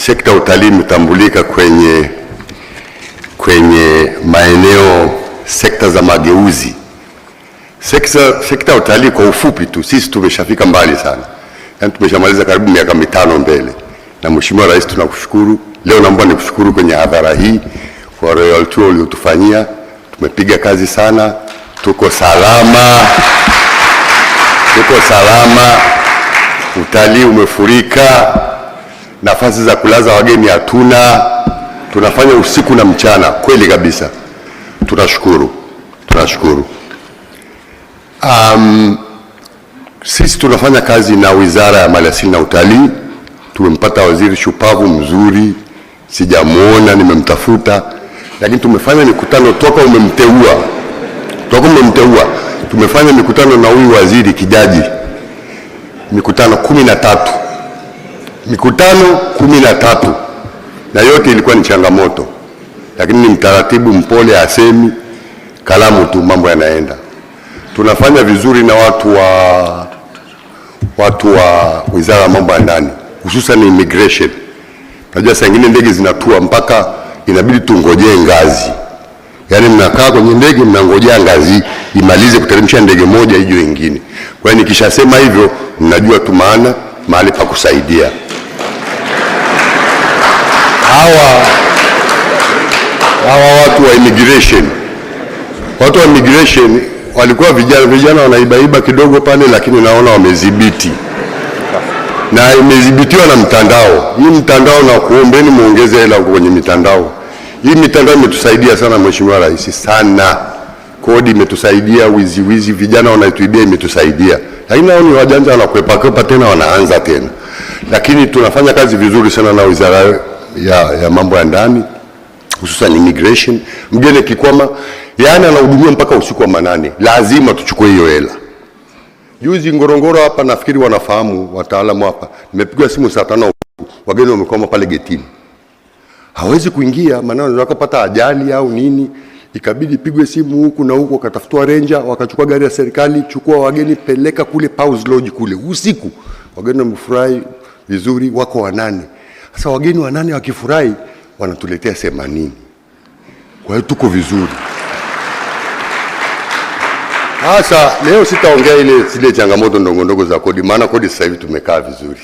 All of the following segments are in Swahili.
sekta utalii imetambulika kwenye maeneo, sekta za mageuzi. Sekta utalii kwa ufupi tu, sisi tumeshafika mbali sana. Yaani tumeshamaliza karibu miaka 5 mbele. Na Mheshimiwa Rais tunakushukuru. Leo naomba nikushukuru kwenye hadhara hii kwa Royal Tour uliotufanyia. Tumepiga kazi sana. Tuko salama. Utalii umefurika. Nafasi za kulaza wageni hatuna. Tunafanya usiku na mchana, kweli kabisa. Tunashukuru. Sisi tunafanya kazi na Wizara ya Maliasili na Utalii. Tumempata waziri shupavu mzuri, sijamuona, nimemtafuta, lakini tumefanya mikutano toka umemteua. Tumefanya mikutano na huyu waziri Kijaji. Mikutano 13. Na yote ilikuwa ni changamoto. Lakini ni mtaratibu, mpole, asemi, kalamu tu, mambo yanaenda. Tunafanya vizuri na watu wa Wizara ya Mambo ya Ndani, hususan immigration. Najua saa nyingine ndege zinatua mpaka inabidi tungojee ngazi. Yaani mnakaa kwenye ndege mnangojea ngazi imalize kuteremsha ndege moja ije nyingine. Kwa hiyo nikishasema hivyo mnajua tu mahali pa kusaidia. Hawa watu wa immigration walikuwa vijana wanaibaiba kidogo pale, lakini naona wamedhibiti. Na imedhibitiwa na mtandao. Hii mtandao, na kuombeni muongeze hela kwenye mitandao. Hii mitandao imetusaidia sana Mheshimiwa Rais, sana. Kodi imetusaidia, wizi vijana wanaituibia imetusaidia. Lakini hao ni wajanja, wanakwepa tena, wanaanza tena. Lakini tunafanya kazi vizuri sana na Wizara ya Mambo ya Ndani, hususan immigration. Mgeni kikwama, yaani anahudumia mpaka usiku wa manane. Lazima tuchukue hiyo hela. Juzi Ngorongoro hapa, nafikiri wanafahamu wataalamu hapa, nimepigwa simu saa 5 usiku, wageni wamekwama pale getini. Hawezi kuingia, maana wanapata ajali au nini, ikabidi pigwe simu huku na huku, wakatafutwa ranger, wakachukua gari ya serikali, chukua wageni, peleka kule Pause Lodge kule usiku. Wageni wamefurahi vizuri, wako 8. Sasa wageni 8 wakifurahi wanatuletea 80. Kwa hiyo tuko vizuri. Sasa leo sitaongea zile changamoto ndogo za kodi, maana kodi sasa hivi tumekaa vizuri.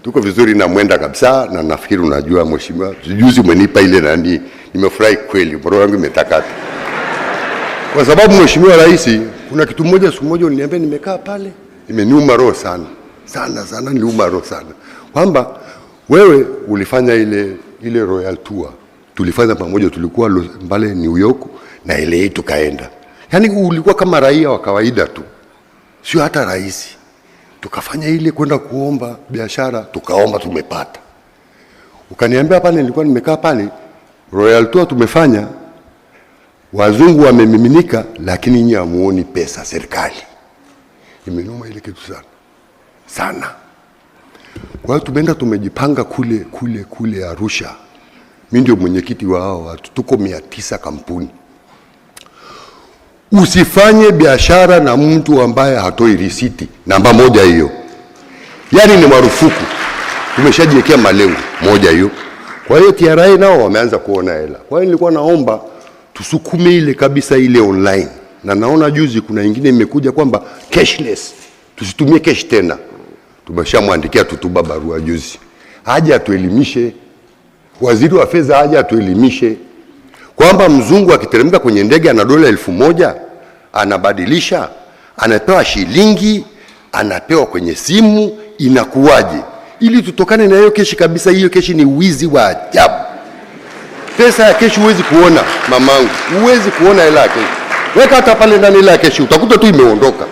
Tuko vizuri na mwenda kabisa, na nafikiri unajua Mheshimiwa, juzi umenipa ile nani, nimefurahi kweli, roho yangu imetakata. Kwa sababu Mheshimiwa Rais, kuna kitu moja siku moja uliniambia, nimekaa pale, imeniuma roho sana, niliuma roho sana. Kwamba wewe ulifanya ile Royal Tour, tulifanya pamoja, tulikuwa pale New York na ile tukaenda. Yaani ulikuwa kama raia wa kawaida tu, sio hata rais. Tukafanya ile kwenda kuomba biashara, tukaomba, tumepata. Ukaniambia pale, nilikuwa nimekaa pale, Royal Tour tumefanya, wazungu wamemiminika, lakini nyinyi hamuoni pesa serikali. Imenuma ile kitu sana. Kwa hiyo tumeenda, tumejipanga kule Arusha. Mimi ndio mwenyekiti wa hao watu, tuko 900 kampuni. Usifanye biashara na mtu ambaye hatoi risiti. Namba 1 hiyo. Yaani ni marufuku. Tumeshajiwekea malengo 1 hiyo. Kwa hiyo TRA nao wameanza kuona hela. Kwa hiyo nilikuwa naomba tusukume ile kabisa, ile online. Na naona juzi kuna nyingine imekuja kwamba cashless. Tusitumie cash tena. Tumeshamwandikia Tutuba barua juzi. Aje atuelimishe. Waziri wa Fedha aje atuelimishe kwamba mzungu akiteremka kwenye ndege ana dola 1000, anabadilisha, anapewa shilingi, anapewa kwenye simu, inakuwaje? Ili tutokane na hiyo keshi kabisa. Hiyo keshi ni wizi wa ajabu. Pesa ya keshi huwezi kuona, mamangu, huwezi kuona hela ya keshi. Weka hata pale ndani hela ya keshi, utakuta tu imeondoka.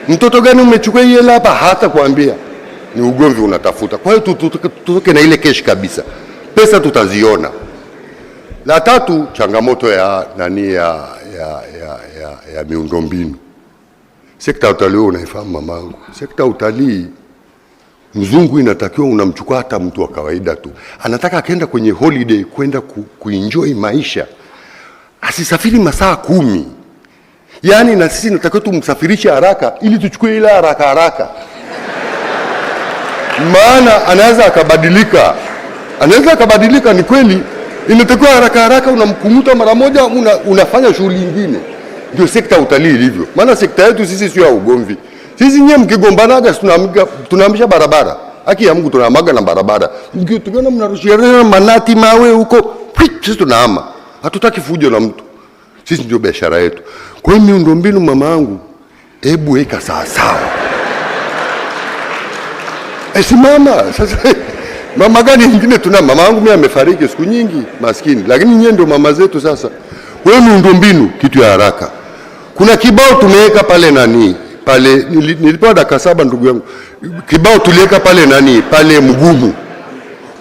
Mtoto gani umechukua hiyo hela hapa? Hata kuambia. Ni ugomvi unatafuta. Kwa hiyo tutoke na ile keshi kabisa. Pesa tutaziona. La 3, changamoto ya miundombinu. Sekta ya utalii unaifahamu mamangu. Sekta ya utalii, mzungu inatakiwa unamchukua hata mtu wa kawaida tu. Anataka akaenda kwenye holiday kwenda kuenjoy maisha, asisafiri masaa 10. Yaani na sisi natakiwa tumsafirishe haraka ili tuchukue ile haraka. Maana anaweza akabadilika. anaweza kabadilika. Ni kweli, inatakiwa haraka unamkumuta mara moja, unafanya shughuli nyingine. Ndio sekta utalii ilivyo. Maana sekta yetu sisi sio ya ugomvi. Sisi nyewe mkigombanaga tunaamisha barabara. Haki ya Mungu tunahamaga na barabara. Mkiona mnarushiana manati mawe huko, sisi tunahama. Hatutaki fujo na mtu. Sisi ndio biashara yetu. Kwa hiyo miundombinu mama yangu, hebu weka sawa sawa. Simama sasa. Mama gani nyingine tuna? Mama yangu mimi amefariki siku nyingi, maskini. Lakini nyie ndio mama zetu sasa. Kwa hiyo miundombinu kitu ya haraka. Kuna kibao tumeweka pale pale nilipewa dakika 7 ndugu yangu. Kibao tuliweka pale pale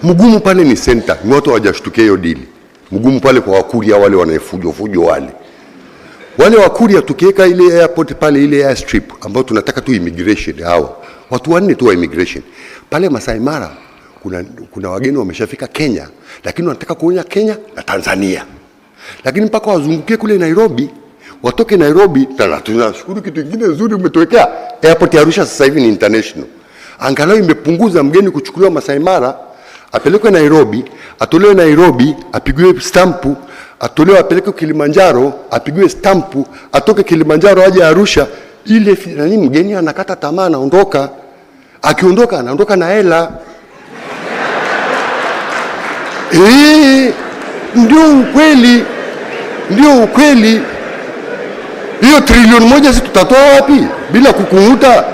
Mugumu pale ni center. Ni watu hawajashtukia hiyo dili. Mugumu pale kwa Wakuria wale wanaefujo wale Wakuria, tukiweka ile airport pale, ile airstrip ambao tunataka tu immigration hao. Watu 4 tu wa immigration. Pale Masai Mara kuna wageni wameshafika Kenya, lakini wanataka kuonya Kenya na Tanzania. Lakini mpaka wazungukie kule Nairobi, watoke Nairobi. Tunashukuru kitu kingine nzuri umetowekea. Airport ya Arusha sasa hivi ni international. Angalau imepunguza mgeni kuchukuliwa Masai Mara, apelekwe Nairobi, atolewe Nairobi, apigwe stampu, atolewe apelekwe Kilimanjaro, apigwe stampu, atoke Kilimanjaro aje Arusha. Ile mgeni anakata tamaa, anaondoka. Akiondoka anaondoka na hela. Ndio ukweli. Hiyo trilioni 1 sisi tutatoa wapi bila kukung'uta?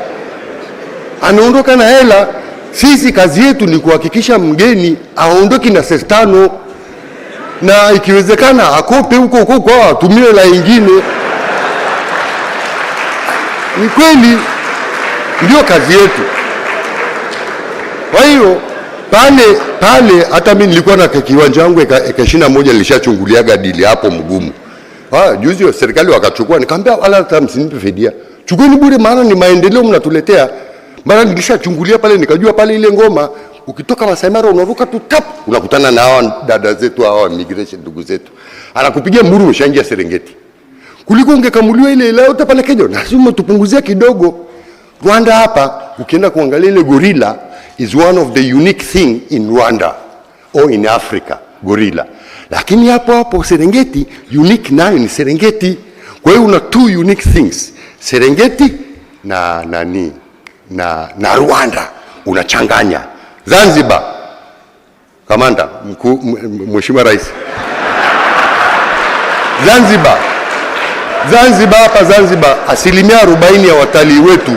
Anaondoka na hela. Sisi kazi yetu ni kuhakikisha mgeni aondoki na senti 5, na ikiwezekana akope huko kwa atumie hela nyingine. Ni kweli, ndio kazi yetu. Kwa hiyo pale hata mimi nilikuwa na kiwanja wangu eka 21 nilishachunguliaga dili hapo Mugumu. Juzi wa serikali wakachukua, nikamwambia wala hata msinipe fidia. Chukueni bure, maana ni maendeleo mnatuletea. Maana nilishachungulia pale nikajua pale ile ngoma ukitoka Masai Mara unaruka tu tap unakutana na hawa dada zetu, hawa immigration ndugu zetu. Anakupigia muru umeshaingia Serengeti. Kuliko ungekamuliwa ile yote pale Kenya. Lazima tupunguzia kidogo. Rwanda hapa ukienda kuangalia ile gorilla is one of the unique thing in Rwanda or in Africa, gorilla. Lakini hapo Serengeti unique nayo ni Serengeti. Kwa hiyo una 2 unique things. Serengeti na Rwanda unachanganya. Zanzibar, kamanda mkuu, Mheshimiwa Rais. Zanzibar asilimia 40 ya watalii wetu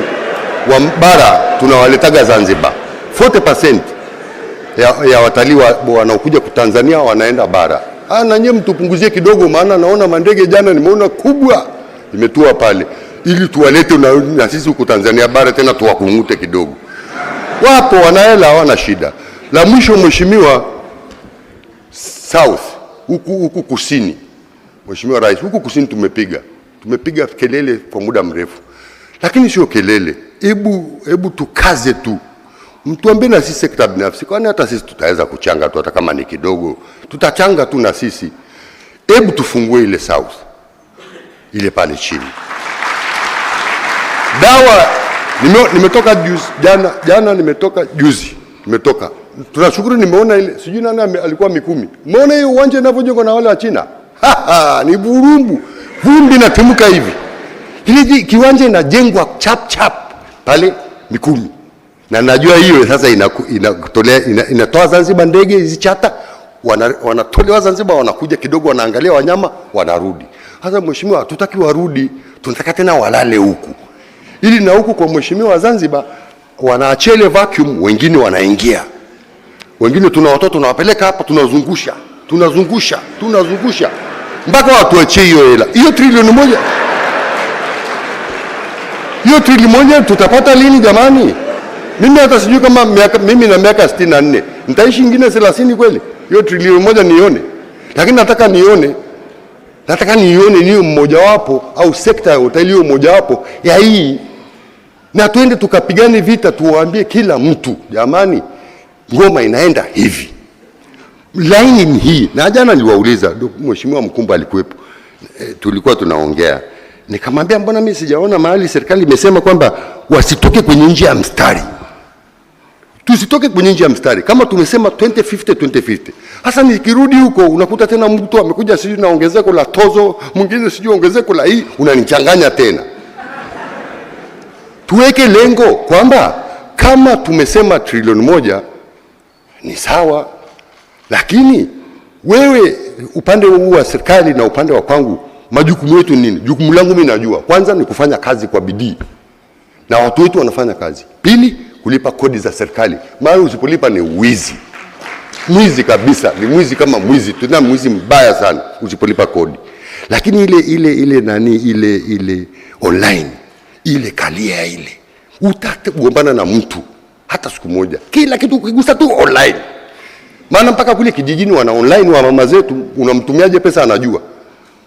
wa bara tunawaletaga Zanzibar. 40% ya watalii wanaokuja Tanzania wanaenda bara. Na nyinyi mtupunguzie kidogo, maana naona mandege jana nimeona kubwa imetua pale, ili tuwalete na sisi huko Tanzania bara tena tuwakungute kidogo. Wapo wanahela, hawana shida. La mwisho Mheshimiwa, South huku kusini, Mheshimiwa Rais, huku kusini tumepiga kelele kwa muda mrefu. Lakini sio kelele. Hebu tukaze tu. Mtuambie na sisi sekta binafsi, kwani hata sisi tutaweza kuchanga tu, hata kama ni kidogo tutachanga tu na sisi. Hebu tufungue ile South, ile pale chini. Dawa nimetoka juzi, jana nimetoka juzi, tunashukuru nimeona ile, sijui nani alikuwa Mikumi. Umeona hiyo uwanja unavyojengwa na wale wa China? Ni burumbu, vumbi inatimuka hivi. Ile kiwanja inajengwa chap pale Mikumi. Na najua hiyo sasa inatoa Zanzibar ndege hizi chata, wanatolewa Zanzibar, wanakuja kidogo, wanaangalia wanyama, wanarudi. Sasa Mheshimiwa, hatutaki warudi, tunataka tena walale huku. Ili na huku kwa Mheshimiwa Zanzibar wanaachele vacuum, wengine wanaingia. Wengine tuna watoto tunawapeleka hapa, tunazungusha mpaka watu waachie hiyo hela. Hiyo trilioni 1. Hiyo trilioni 1 tutapata lini jamani? Mimi hata sijui kama mimi na miaka 64 nitaishi ingine 30 kweli. Hiyo trilioni 1 nione. Lakini nataka nione niyo mmoja wapo, au sekta ya hoteli hiyo mmoja wapo ya hii. Na tuende tukapigane vita, tuwaambie kila mtu, jamani, ngoma inaenda hivi. Laini ni hii. Na jana niliwauliza, Mheshimiwa Mkumba alikuwepo. Tulikuwa tunaongea. Nikamwambia mbona mimi sijaona mahali serikali imesema kwamba wasitoke kwenye nje ya mstari. Tusitoke kwenye njia ya mstari. Kama tumesema 2050. Hasa nikirudi huko unakuta tena mtu amekuja sijui na ongezeko la tozo, mwingine sijui ongezeko la hii, unanichanganya tena. Tuweke lengo kwamba kama tumesema trilioni 1 ni sawa, lakini wewe upande huu wa serikali na upande wa kwangu, majukumu yetu nini? Jukumu langu mimi najua. Kwanza ni kufanya kazi kwa bidii. Na watu wetu wanafanya kazi. Pili, kulipa kodi za serikali. Maana usipolipa ni wizi. Mwizi kabisa, ni mwizi kama mwizi. Tuna mwizi mbaya sana usipolipa kodi. Lakini ile online, ile kalia ile. Utagombana na mtu hata siku moja. Kila kitu ukigusa tu online. Maana mpaka kule kijijini wana online wa mama zetu, unamtumiaje pesa anajua.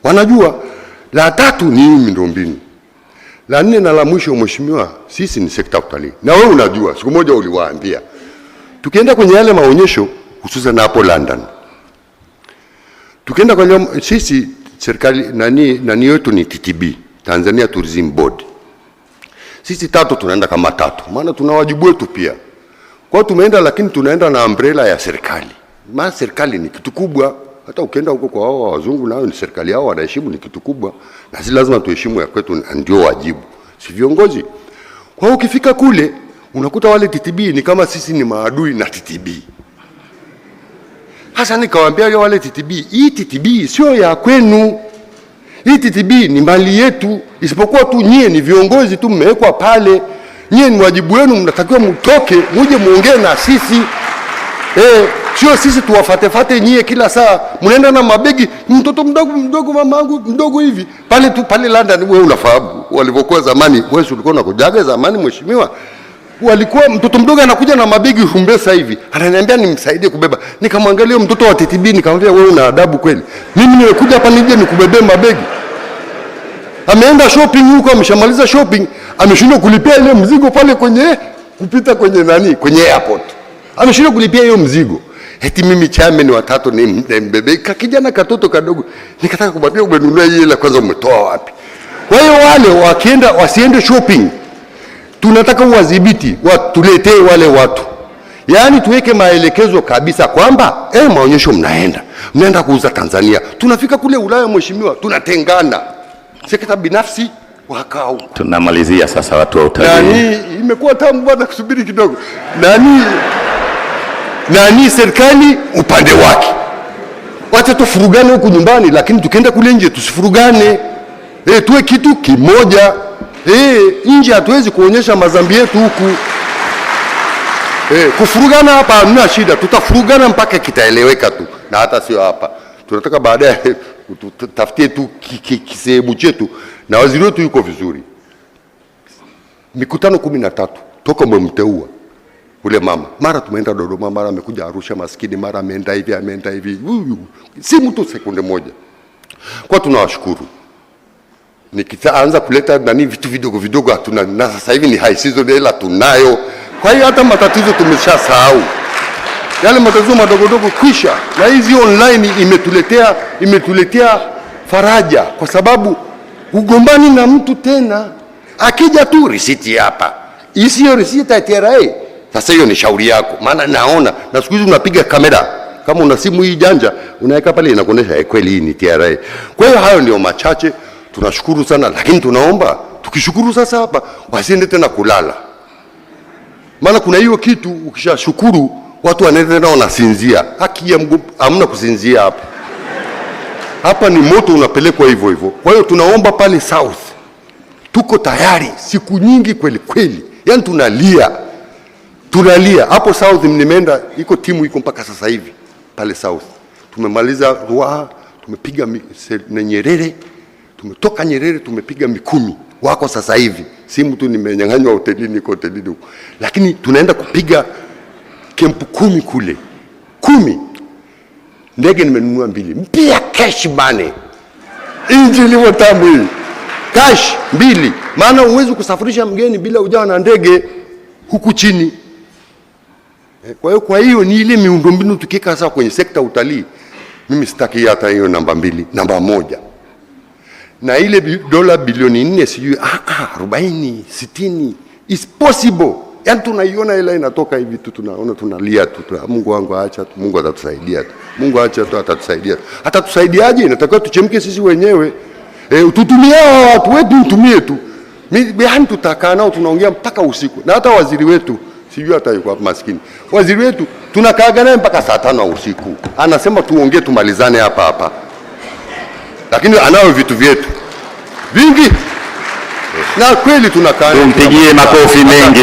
Wanajua. La tatu ni miundombinu. La 4 na la mwisho, mheshimiwa, sisi ni sekta utalii. Na wewe unajua, siku moja uliwaambia. Tukienda kwenye yale maonyesho, hususan hapo London. Tukienda kwenye sisi serikali nani yetu ni TTB, Tanzania Tourism Board. Sisi 3 tunaenda kama 3. Maana tuna wajibu wetu pia. Kwa hiyo tumeenda, lakini tunaenda na umbrella ya serikali. Maana serikali ni kitu kubwa. Hata ukienda huko kwa hao wazungu nao ni serikali yao wanaheshimu, ni kitu kubwa. Na sisi lazima tuheshimu ya kwetu, ndio wajibu. Si viongozi. Kwa hiyo ukifika kule unakuta wale TTB ni kama sisi ni maadui na TTB. Hasa nikawaambia wale TTB, hii TTB sio ya kwenu. Hii TTB ni mali yetu, isipokuwa tu nyie ni viongozi tu mmewekwa pale. Nyie ni wajibu wenu, mnatakiwa mtoke, muje muongee na sisi. Sio sisi tuwafatefate nyie kila saa. Mnaenda na mabegi, mtoto mdogo mamangu mdogo hivi. Pale London wewe unafahamu walivyokuwa zamani. Wewe ulikuwa unakujaga zamani mheshimiwa. Walikuwa mtoto mdogo anakuja na mabegi humbesa hivi. Ananiambia nimsaidie kubeba. Nikamwangalia mtoto wa TTB nikamwambia wewe una adabu kweli. Mimi nimekuja hapa nije nikubebee mabegi. Ameenda shopping huko, ameshamaliza shopping, ameshindwa kulipia ile mzigo pale kwenye kupita kwenye airport. Ameshindwa kulipia hiyo mzigo. Eti mimi chairman wa 3 ni mbebe kijana katoto kadogo. Nikataka kumwambia umenunua hii ile kwanza umetoa wapi? Kwa hiyo wale wasiende shopping. Tunataka uwadhibiti, watuletee wale watu. Yaani tuweke maelekezo kabisa kwamba maonyesho mnaenda kuuza Tanzania. Tunafika kule Ulaya mheshimiwa, tunatengana. Sekta binafsi wakao. Tunamalizia sasa watu wa utalii. Imekuwa tamu bwana kusubiri kidogo. Nani serikali upande wake. Wacha tufurugane huku nyumbani, lakini tukienda kule nje tusifurugane. Tuwe kitu kimoja. Nje hatuwezi kuonyesha mazambi yetu huku. Kufurugana hapa hamna shida, tutafurugana mpaka kitaeleweka tu. Na hata sio hapa. Tunataka baadaye tutafutie tu kisehemu chetu, na waziri wetu yuko vizuri. Mikutano 13 toka mmemteua ule mama. Mara tumeenda Dodoma, mara amekuja Arusha maskini, mara ameenda hivi. Si mtu sekunde moja. Kwa tunawashukuru. Nikitaanza kuleta vitu vidogo hatuna, na sasa hivi ni high season ila tunayo. Kwa hiyo hata matatizo tumeshasahau. Yale matatizo madogo kwisha. Na hizi online imetuletea faraja, kwa sababu ugombani na mtu tena. Akija tu risiti hapa. Isiyo risiti ya TRA. Sasa hiyo ni shauri yako. Maana naona na siku hizi unapiga kamera. Kama una simu hii janja, unaweka pale inakuonyesha kweli hii ni TRA. Kwa hiyo hayo ndio machache. Tunashukuru sana, lakini tunaomba tukishukuru sasa hapa wasiende tena kulala. Maana kuna hiyo kitu ukishashukuru watu wanaenda tena wanasinzia. Haki ya hamna kusinzia hapa. Hapa ni moto unapelekwa hivyo hivyo. Kwa hiyo tunaomba pale South. Tuko tayari siku nyingi kweli. Yaani tunalia. Hapo South nimeenda, iko timu iko mpaka sasa hivi pale South. Tumemaliza Ruaha, tumepiga Nyerere. Tumetoka Nyerere tumepiga Mikumi. Wako sasa hivi. Si mtu nimenyang'anywa hotelini huko. Lakini tunaenda kupiga kempu 10 kule. 10. Ndege nimenunua 2. Mpia cash money. Injili watamu hii. Cash 2. Maana huwezi kusafirisha mgeni bila ujawa na ndege huku chini. Kwa hiyo ni ile miundombinu tukika sasa kwenye sekta utalii. Mimi sitaki hata hiyo namba 2, namba 1. Na ile dola bilioni 4 sijui 40, 60 is possible. Yaani tunaiona hela inatoka hivi tu, tunaona tunalia tu, Mungu wangu acha tu, Mungu atatusaidia tu, Mungu acha tu, atatusaidia. Atatusaidiaje? Inatakiwa tuchemke sisi wenyewe. Tutumie watu wetu, mtumie tu. Yaani tutakaa nao tunaongea mpaka usiku. Na hata waziri wetu sijui hata yuko hapa maskini. Waziri wetu tunakaaga naye mpaka saa 5 usiku. Anasema tuongee tumalizane hapa hapa. Lakini anao vitu vyetu vingi. Na kweli tunakaa. Tumpigie makofi mengi.